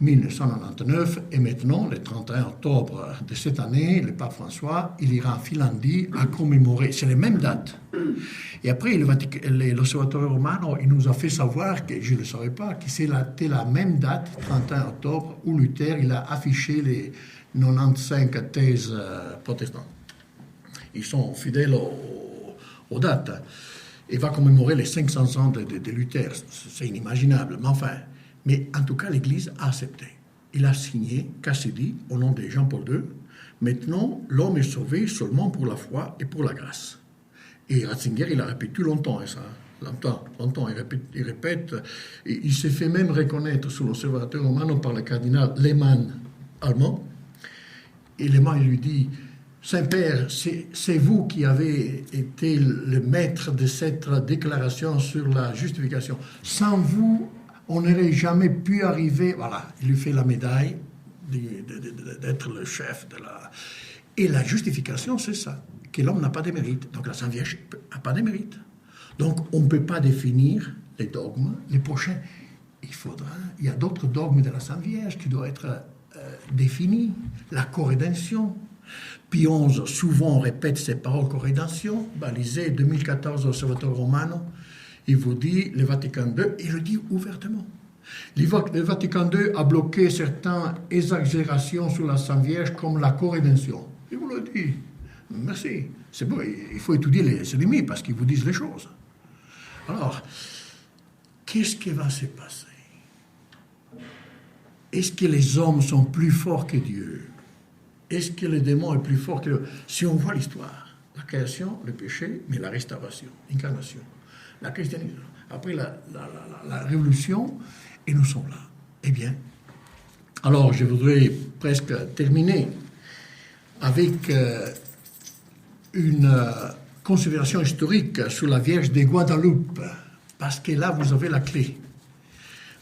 1999. Et maintenant, le 31 octobre de cette année, le pape François, il ira en Finlandie à commémorer. C'est les mêmes dates. Et après, l'Osservatore Romano, il nous a fait savoir, que je ne le savais pas, que c'était la même date, 31 octobre, où Luther il a affiché les 95 thèses protestantes. Ils sont fidèles aux dates. Et va commémorer les 500 ans de Luther. C'est inimaginable, mais enfin. Mais en tout cas, l'Église a accepté. Il a signé, Cassidy, au nom de Jean-Paul II. Maintenant, l'homme est sauvé seulement pour la foi et pour la grâce. Et Ratzinger, il a répété longtemps, ça. Longtemps, il répète. Et il s'est fait même reconnaître sous l'Osservatore Romano par le cardinal Lehmann, allemand. Et Lehmann, il lui dit, Saint-Père, c'est vous qui avez été le maître de cette déclaration sur la justification. Sans vous, on n'aurait jamais pu arriver. Voilà, il lui fait la médaille d'être le chef de la. Et la justification, c'est ça, que l'homme n'a pas de mérite. Donc la Sainte Vierge n'a pas de mérite. Donc on ne peut pas définir les dogmes. Les prochains, il y a d'autres dogmes de la Sainte Vierge qui doivent être définis. La corédemption. Pie XI, souvent, répète ces paroles corédemption. Balisé, 2014, Osservatore Romano. Il vous dit, le Vatican II, il le dit ouvertement. Le Vatican II a bloqué certaines exagérations sur la Sainte Vierge comme la corédemption. Il vous le dit. Merci. C'est bon, il faut étudier les ennemis parce qu'ils vous disent les choses. Alors, qu'est-ce qui va se passer? Est-ce que les hommes sont plus forts que Dieu? Est-ce que le démon est plus fort que Dieu? Si on voit l'histoire, la création, le péché, mais la restauration, l'incarnation, la christianisme, après la révolution, et nous sommes là. Eh bien, alors je voudrais presque terminer avec une considération historique sur la Vierge de Guadeloupe, parce que là, vous avez la clé.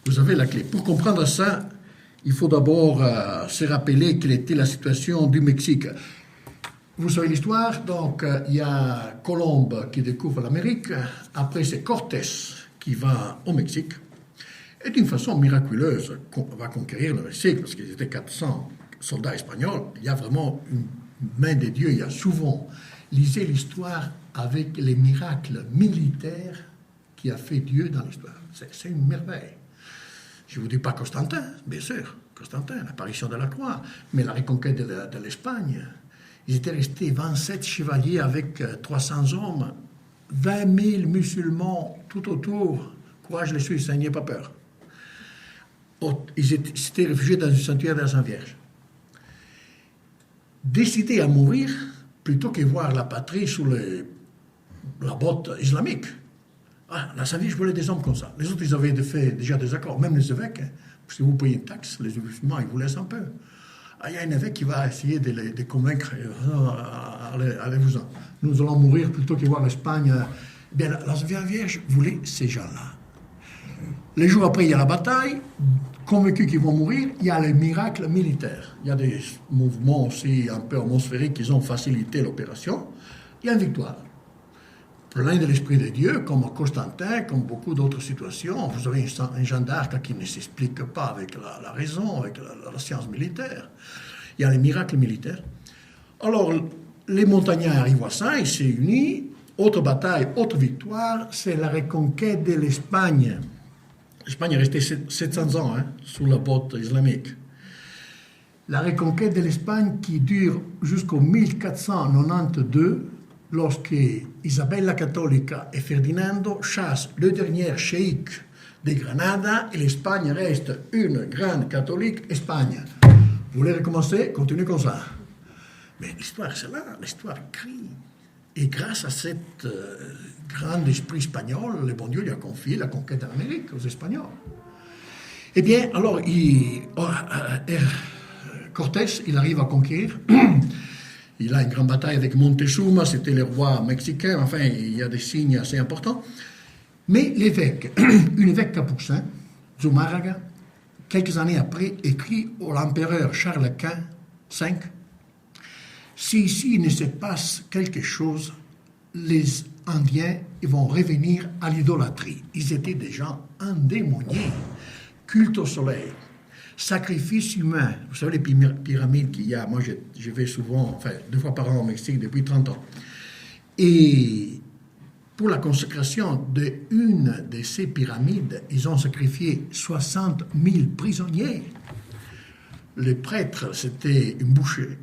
Vous avez la clé. Pour comprendre ça, il faut d'abord se rappeler quelle était la situation du Mexique. Vous savez l'histoire, donc il y a Colomb qui découvre l'Amérique, après c'est Cortés qui va au Mexique, et d'une façon miraculeuse va conquérir le Mexique, parce qu'ils étaient 400 soldats espagnols. Il y a vraiment une main de Dieu, il y a souvent. Lisez l'histoire avec les miracles militaires qui a fait Dieu dans l'histoire. C'est une merveille. Je ne vous dis pas Constantin, bien sûr, Constantin, l'apparition de la croix, mais la reconquête de l'Espagne. Ils étaient restés 27 chevaliers avec 300 hommes, 20 000 musulmans tout autour. Courage les Suisses, n'ayez pas peur. Ils s'étaient réfugiés dans une sanctuaire de la Sainte Vierge. Décidés à mourir plutôt que voir la patrie sous la botte islamique. Ah, la Sainte Vierge voulait des hommes comme ça. Les autres, ils avaient fait déjà des accords, même les évêques. Hein. Si vous payez une taxe, les musulmans, ils vous laissent un peu. Ah, il y a un évêque qui va essayer de les convaincre. Allez-vous-en. Nous allons mourir plutôt que voir l'Espagne. Bien, la Sainte Vierge voulait ces gens-là. Les jours après, il y a la bataille. Convaincus qu'ils vont mourir, il y a les miracles militaires. Il y a des mouvements aussi un peu atmosphériques qui ont facilité l'opération. Il y a une victoire. Plein de l'Esprit de Dieu, comme Constantin, comme beaucoup d'autres situations. Vous avez un Jeanne d'Arc qui ne s'explique pas avec la raison, avec la science militaire. Il y a les miracles militaires. Alors, les montagnards arrivent à ça, ils se unissent. Autre bataille, autre victoire, c'est la reconquête de l'Espagne. L'Espagne est restée 700 ans sous la botte islamique. La reconquête de l'Espagne qui dure jusqu'au 1492, lorsque Isabelle la Cattolica et Ferdinando chassent le dernier cheikh de Granada et l'Espagne reste une grande catholique Espagne. Vous voulez recommencer? Continuez comme ça. Mais l'histoire, c'est là, l'histoire crie. Et grâce à cet grand esprit espagnol, le bon Dieu lui a confié la conquête de l'Amérique aux Espagnols. Eh bien, alors, Cortés, il arrive à conquérir. Il a une grande bataille avec Montezuma, c'était le roi mexicain. Enfin, il y a des signes assez importants. Mais l'évêque, un évêque capucin, Zumárraga, quelques années après, écrit à l'empereur Charles V, si ici il ne se passe quelque chose, les Indiens vont revenir à l'idolâtrie. Ils étaient des gens endémoniés, culte au soleil, sacrifice humain. Vous savez les pyramides qu'il y a, moi je vais souvent, enfin 2 fois par an au Mexique depuis 30 ans. Et pour la consécration d'une de ces pyramides, ils ont sacrifié 60 000 prisonniers. Le prêtre, c'était une bouchée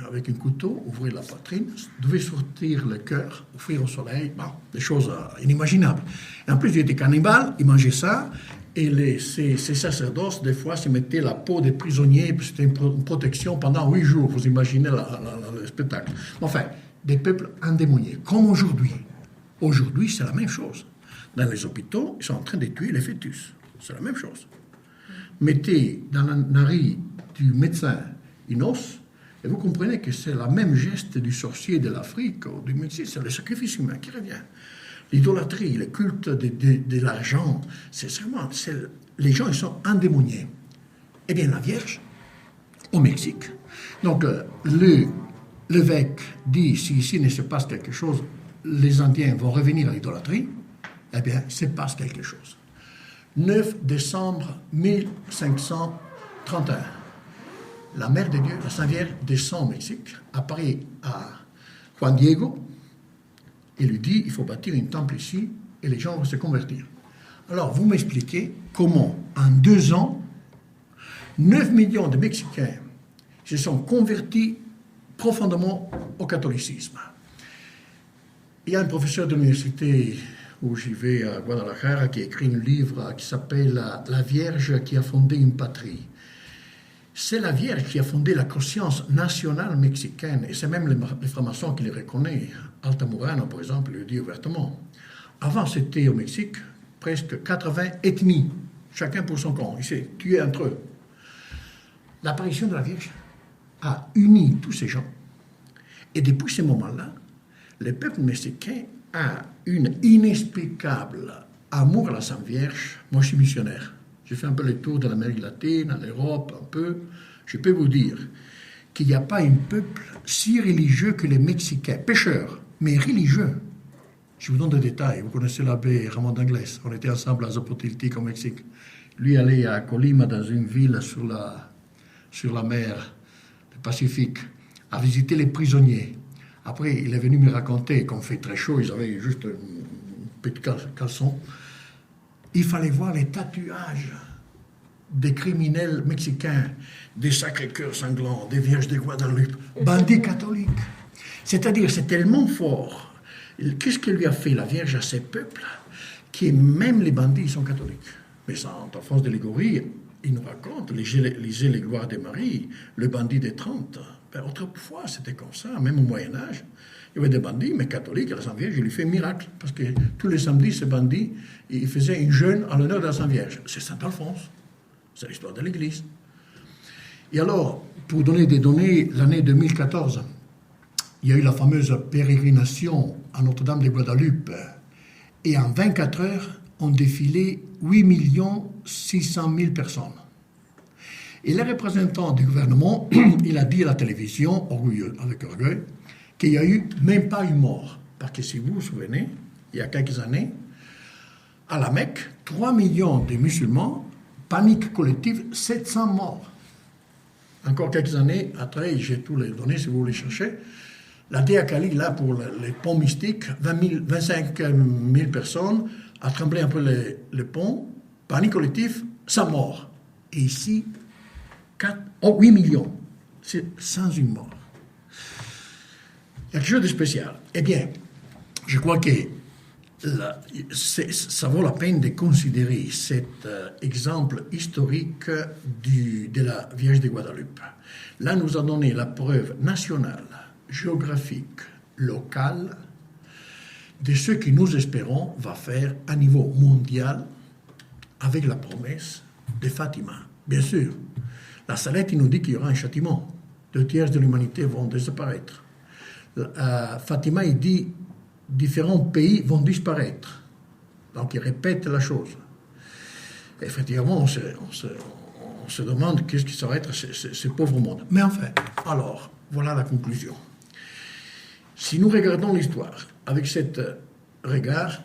avec un couteau, ouvrir la poitrine, devait sortir le cœur, offrir au soleil, bon, des choses inimaginables. Et en plus, il était cannibale, il mangeait ça, et ces sacerdotes, des fois, se mettaient la peau des prisonniers, puis c'était une protection pendant 8 jours, vous imaginez le spectacle. Enfin, des peuples endémoniés, comme aujourd'hui. Aujourd'hui, c'est la même chose. Dans les hôpitaux, ils sont en train de tuer les fœtus. C'est la même chose. Mettez dans la narine du médecin une os, et vous comprenez que c'est le même geste du sorcier de l'Afrique ou du Mexique, c'est le sacrifice humain qui revient. L'idolâtrie, le culte de l'argent, les gens ils sont endémoniés. Eh bien, la Vierge, au Mexique, donc l'évêque dit, si ici ne se passe quelque chose, les Indiens vont revenir à l'idolâtrie, eh bien, il se passe quelque chose. 9 décembre 1531. La Mère de Dieu, la Sainte Vierge, descend au Mexique, apparaît à Juan Diego et lui dit il faut bâtir un temple ici et les gens vont se convertir. Alors, vous m'expliquez comment, en 2 ans, 9 millions de Mexicains se sont convertis profondément au catholicisme. Il y a un professeur de l'université où j'y vais à Guadalajara qui a écrit un livre qui s'appelle La Vierge qui a fondé une patrie. C'est la Vierge qui a fondé la conscience nationale mexicaine, et c'est même les francs-maçons qui les reconnaissent. Altamirano, par exemple, le dit ouvertement. Avant, c'était au Mexique presque 80 ethnies, chacun pour son camp. Ils s'est tué entre eux. L'apparition de la Vierge a uni tous ces gens. Et depuis ce moment-là, le peuple mexicain a une inexplicable amour à la Sainte Vierge. Moi, je suis missionnaire. J'ai fait un peu le tour de l'Amérique latine, l'Europe, un peu. Je peux vous dire qu'il n'y a pas un peuple si religieux que les Mexicains. Pécheurs, mais religieux. Je vous donne des détails. Vous connaissez l'abbé Ramon d'Anglès. On était ensemble à Zapotiltic au Mexique. Lui allait à Colima, dans une ville sur la mer du Pacifique, à visiter les prisonniers. Après, il est venu me raconter qu'on fait très chaud, ils avaient juste un petit caleçon. Il fallait voir les tatouages des criminels mexicains, des Sacré-Cœur sanglants, des Vierges de Guadalupe, bandits catholiques. C'est-à-dire, c'est tellement fort. Qu'est-ce que lui a fait la Vierge à ces peuples, que même les bandits sont catholiques. Mais sans enfance d'allégorie, il nous raconte, lisez les gloires de Marie, le bandit des 30. Ben, autrefois, c'était comme ça, même au Moyen-Âge. Il y avait des bandits, mais catholiques, la Sainte Vierge, il lui fait un miracle. Parce que tous les samedis, ces bandits, ils faisaient une jeûne en l'honneur de la Sainte Vierge. C'est Saint Alphonse. C'est l'histoire de l'Église. Et alors, pour donner des données, l'année 2014, il y a eu la fameuse pérégrination à Notre-Dame de Guadalupe. Et en 24 heures, ont défilé 8 600 000 personnes. Et le représentant du gouvernement, il a dit à la télévision, orgueilleux, avec orgueil, qu'il n'y a eu même pas une mort. Parce que si vous vous souvenez, il y a quelques années, à la Mecque, 3 millions de musulmans, panique collective, 700 morts. Encore quelques années après, j'ai tous les données si vous voulez chercher, la Dea Kali, là, pour les ponts mystiques, 25 000 personnes, a tremblé un peu les ponts, panique collective, 100 morts. Et ici, 8 millions. C'est sans une mort. Il y a quelque chose de spécial. Eh bien, je crois que ça vaut la peine de considérer cet exemple historique de la Vierge de Guadalupe. Là, nous a donné la preuve nationale, géographique, locale, de ce que nous espérons va faire à niveau mondial avec la promesse de Fatima. Bien sûr, la Salette nous dit qu'il y aura un châtiment. 2/3 de l'humanité vont disparaître. Fatima, il dit différents pays vont disparaître. Donc, il répète la chose. Effectivement, on se demande qu'est-ce qui ça va être ce pauvre monde. Mais enfin, alors, voilà la conclusion. Si nous regardons l'histoire avec cet regard,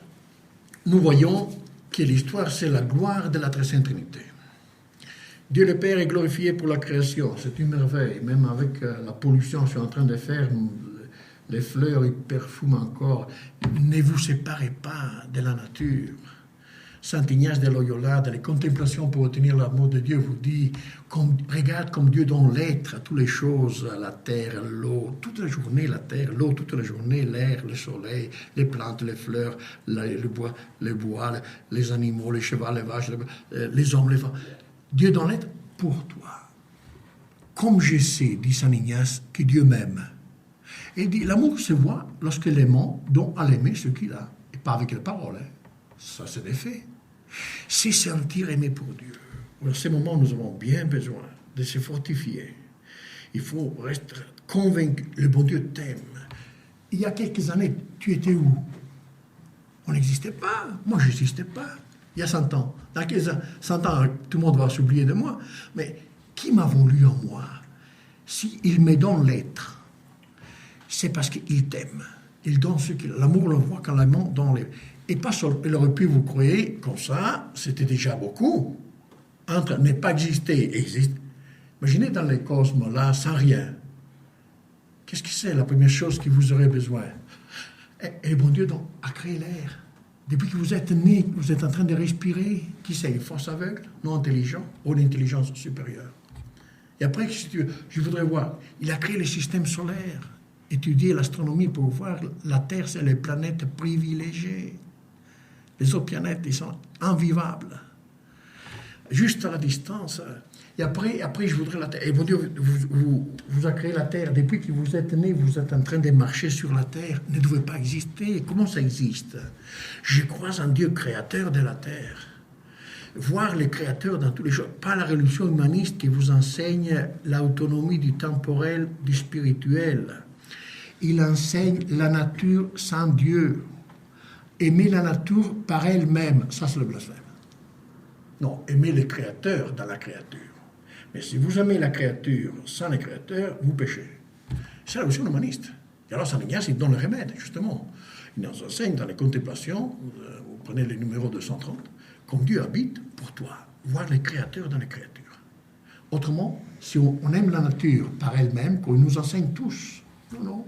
nous voyons que l'histoire, c'est la gloire de la Très Sainte Trinité. Dieu le Père est glorifié pour la création, c'est une merveille. Même avec la pollution que je suis en train de faire, les fleurs, ils parfument encore. Ne vous séparez pas de la nature. Saint Ignace de Loyola, dans les contemplations pour obtenir l'amour de Dieu, vous dit, regarde comme Dieu donne l'être à toutes les choses, la terre, l'eau, toute la journée la terre, l'eau, toute la journée l'air, le soleil, les plantes, les fleurs, le bois, les animaux, les chevaux, les vaches, les hommes, les femmes. Dieu donne l'être pour toi. Comme je sais, dit Saint Ignace, que Dieu m'aime. Et il dit, l'amour se voit lorsque l'aimant donne à l'aimer ce qu'il a, et pas avec les paroles. Hein. Ça, c'est des faits. C'est sentir aimer pour Dieu. En ce moment, nous avons bien besoin de se fortifier. Il faut rester convaincu. Le bon Dieu t'aime. Il y a quelques années, tu étais où? On n'existait pas. Moi, je n'existais pas. Il y a 100 ans. Dans 100 ans, tout le monde va s'oublier de moi. Mais qui m'a voulu en moi? S'il me donne l'être, c'est parce qu'il t'aime. Il donne ce qu'il a. L'amour, on le voit quand l'amour donne les... Et pas seulement, il aurait pu vous croire comme ça, c'était déjà beaucoup. Entre ne pas exister et exister. Imaginez dans le cosmos, là, sans rien. Qu'est-ce que c'est la première chose que vous aurez besoin? Et le bon Dieu donc, a créé l'air. Depuis que vous êtes né, vous êtes en train de respirer. Qui c'est? Une force aveugle? Non intelligent? Ou une intelligence supérieure? Et après, je voudrais voir, il a créé le système solaire. Étudier l'astronomie pour voir la Terre, c'est les planètes privilégiées. Les autres planètes, ils sont invivables. Juste à la distance. Et après je voudrais la Terre. Et bon Dieu vous a créé la Terre. Depuis que vous êtes né, vous êtes en train de marcher sur la Terre. Ne devait pas exister. Comment ça existe? Je crois en Dieu créateur de la Terre. Voir les créateurs dans tous les choses. Pas la religion humaniste qui vous enseigne l'autonomie du temporel, du spirituel. il enseigne la nature sans Dieu. Aimer la nature par elle-même, ça c'est le blasphème. Non, aimer le Créateur dans la créature. Mais si vous aimez la créature sans le Créateur, vous péchez. C'est la vision humaniste. Et alors Saint Ignace, il donne le remède, justement. Il nous enseigne dans les contemplations, vous prenez le numéro 230, comme Dieu habite pour toi, voir le Créateur dans les créatures. Autrement, si on aime la nature par elle-même, qu'on nous enseigne tous, non,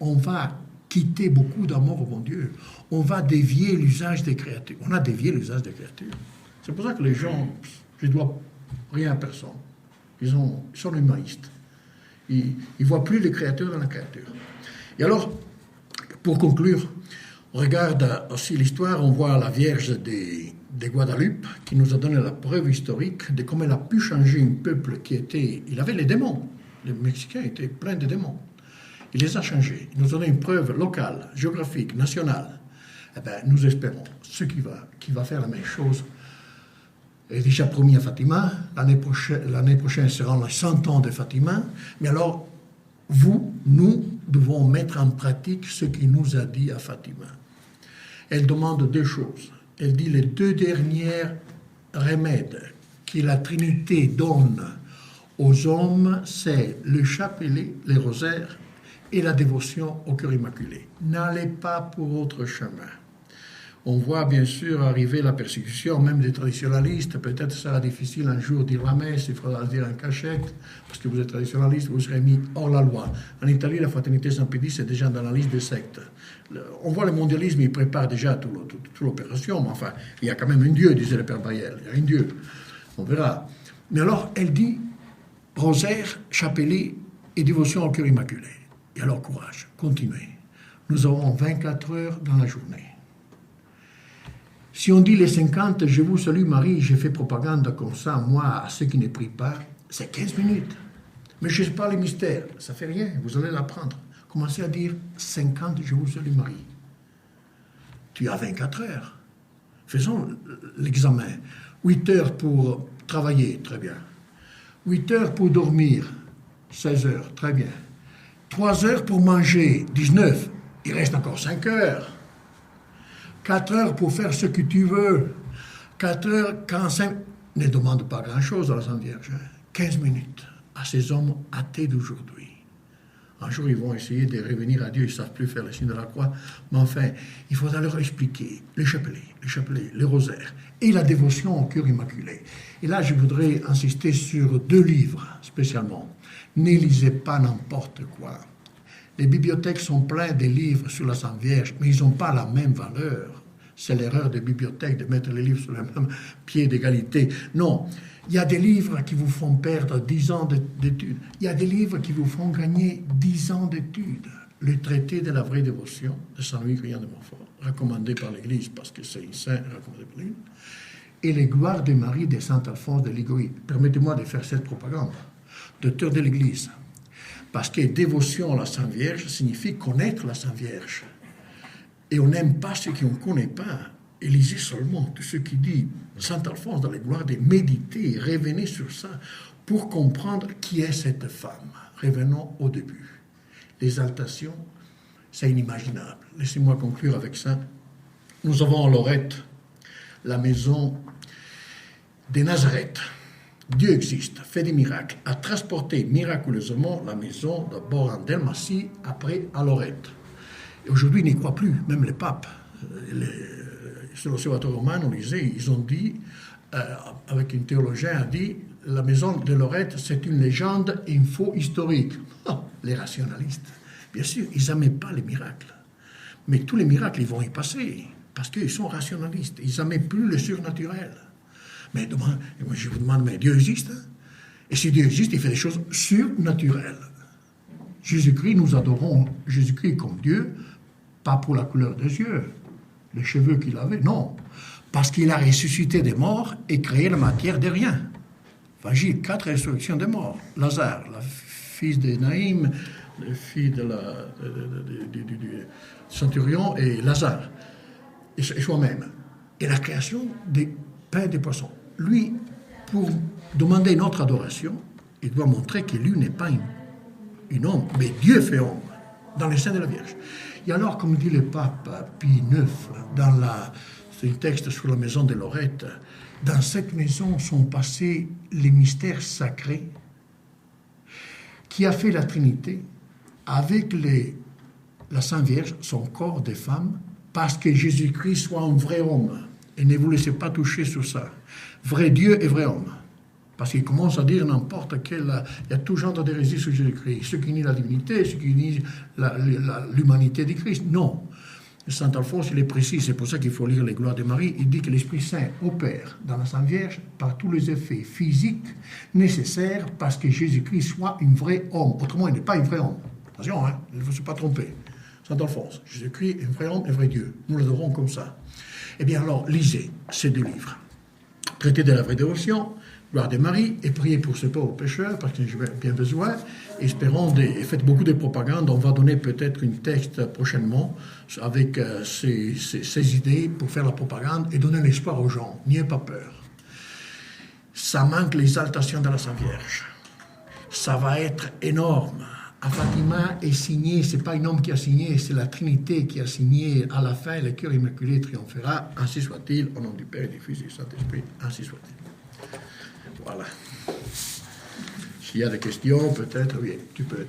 on va quitter beaucoup d'amour au bon Dieu. On va dévier l'usage des créatures. On a dévié l'usage des créatures. C'est pour ça que les gens, je ne dois rien à personne. Ils sont humanistes. Ils ne voient plus les créateurs dans la créature. Et alors, pour conclure, on regarde aussi l'histoire, on voit la Vierge de Guadalupe qui nous a donné la preuve historique de comment elle a pu changer un peuple qui était... Il avait les démons. Les Mexicains étaient pleins de démons. Il les a changés. Il nous a donné une preuve locale, géographique, nationale. Eh bien, nous espérons ce qui va faire la même chose. Il est déjà promis à Fatima. L'année prochaine sera les 100 ans de Fatima. Mais alors, nous devons mettre en pratique ce qu'il nous a dit à Fatima. Elle demande deux choses. Elle dit les deux derniers remèdes que la Trinité donne aux hommes, c'est le chapelet, les rosaires, et la dévotion au cœur immaculé. N'allez pas pour autre chemin. On voit bien sûr arriver la persécution, même des traditionnalistes. Peut-être sera difficile un jour de dire la messe, il faudra dire en cachette, parce que vous êtes traditionnaliste, vous serez mis hors la loi. En Italie, la fraternité Saint-Pédis est déjà dans la liste des sectes. On voit le mondialisme, il prépare déjà toute l'opération, mais enfin, il y a quand même un Dieu, disait le Père Baïel, il y a un Dieu. On verra. Mais alors, elle dit rosaire, chapelet et dévotion au cœur immaculé. Et alors, courage, continuez. Nous avons 24 heures dans la journée. Si on dit les 50, je vous salue Marie, j'ai fait propagande comme ça, moi, à ceux qui ne prient pas, c'est 15 minutes. Mais je ne sais pas les mystères, ça ne fait rien, vous allez l'apprendre. Commencez à dire 50, je vous salue Marie. Tu as 24 heures. Faisons l'examen. 8 heures pour travailler, très bien. 8 heures pour dormir, 16 heures, très bien. 3 heures pour manger, 19. Il reste encore 5 heures. 4 heures pour faire ce que tu veux. 4 heures, 45... Ne demande pas grand-chose à la Sainte Vierge. 15 minutes à ces hommes athées d'aujourd'hui. Un jour, ils vont essayer de revenir à Dieu. Ils ne savent plus faire le signe de la croix. Mais enfin, il faudra leur expliquer le chapelet, le rosaire et la dévotion au cœur immaculé. Et là, je voudrais insister sur 2 livres spécialement. Ne lisez pas n'importe quoi. Les bibliothèques sont pleines de livres sur la Sainte Vierge, mais ils n'ont pas la même valeur. C'est l'erreur des bibliothèques de mettre les livres sur le même pied d'égalité. Non, il y a des livres qui vous font perdre 10 ans d'études. Il y a des livres qui vous font gagner 10 ans d'études. Le traité de la vraie dévotion de Saint-Louis-Grillon de Montfort, recommandé par l'Église parce que c'est un saint recommandé par l'Église, et les gloires de Marie de Saint-Alphonse de Liguori. Permettez-moi de faire cette propagande. Docteur de l'Église. Parce que dévotion à la Sainte Vierge signifie connaître la Sainte Vierge. Et on n'aime pas ceux qui ne connaissent pas. Et lisez seulement tout ce qui dit Saint Alphonse dans les gloires, de méditer, revenez sur ça pour comprendre qui est cette femme. Revenons au début. L'exaltation, c'est inimaginable. Laissez-moi conclure avec ça. Nous avons en Lorette la maison de Nazareth. Dieu existe, fait des miracles, a transporté miraculeusement la maison d'abord en Dalmatie, après à Lorette. Et aujourd'hui, ils n'y croient plus, même les papes. Sur l'Observatoire romain, on lisait, ils ont dit, avec un théologien, a dit, la maison de Lorette, c'est une légende et une faux historique. Oh, les rationalistes, bien sûr, ils n'aimaient pas les miracles. Mais tous les miracles, ils vont y passer, parce qu'ils sont rationalistes. Ils n'aimaient plus le surnaturel. Mais je vous demande, mais Dieu existe, hein? Et si Dieu existe, il fait des choses surnaturelles. Jésus-Christ, nous adorons Jésus-Christ comme Dieu, pas pour la couleur des yeux, les cheveux qu'il avait, non. Parce qu'il a ressuscité des morts et créé la matière de rien. Évangile 4, résurrection des morts. Lazare, le fils de Naïm, le fils du centurion, et Lazare, et soi-même. Et la création des pains et des poissons. Lui, pour demander notre adoration, il doit montrer que lui n'est pas un homme, mais Dieu fait homme. dans les seins de la Vierge. Et alors, comme dit le pape Pie IX, c'est un texte sur la maison de Lorette, dans cette maison sont passés les mystères sacrés qui a fait la Trinité avec la Sainte Vierge, son corps de femme, parce que Jésus-Christ soit un vrai homme. Et ne vous laissez pas toucher sur ça. Vrai Dieu et vrai homme. Parce qu'il commence à dire n'importe quel... Il y a tout genre d'hérésie sur Jésus-Christ. Ceux qui nient la divinité, ceux qui nient l'humanité de Christ. Non. Saint Alphonse, il est précis, c'est pour ça qu'il faut lire les gloires de Marie. Il dit que l'Esprit Saint opère dans la Sainte Vierge par tous les effets physiques nécessaires parce que Jésus-Christ soit un vrai homme. Autrement, il n'est pas un vrai homme. Attention, hein, il ne faut se pas tromper. Saint Alphonse, Jésus-Christ est un vrai homme, un vrai Dieu. Nous l'adorons comme ça. Eh bien alors, lisez ces deux livres. Traité de la vraie dévotion, gloire de Marie, et priez pour ce pauvre pécheur, parce que j'ai bien besoin. Espérons, et faites beaucoup de propagande. On va donner peut-être un texte prochainement avec ces idées pour faire la propagande et donner l'espoir aux gens. N'ayez pas peur. Ça manque l'exaltation de la Sainte Vierge. Ça va être énorme. À Fatima est signé, c'est pas un homme qui a signé, c'est la Trinité qui a signé. À la fin, le cœur immaculé triomphera. Ainsi soit-il, au nom du Père, du Fils et du Saint-Esprit. Ainsi soit-il. Voilà. S'il y a des questions, peut-être, oui, tu peux.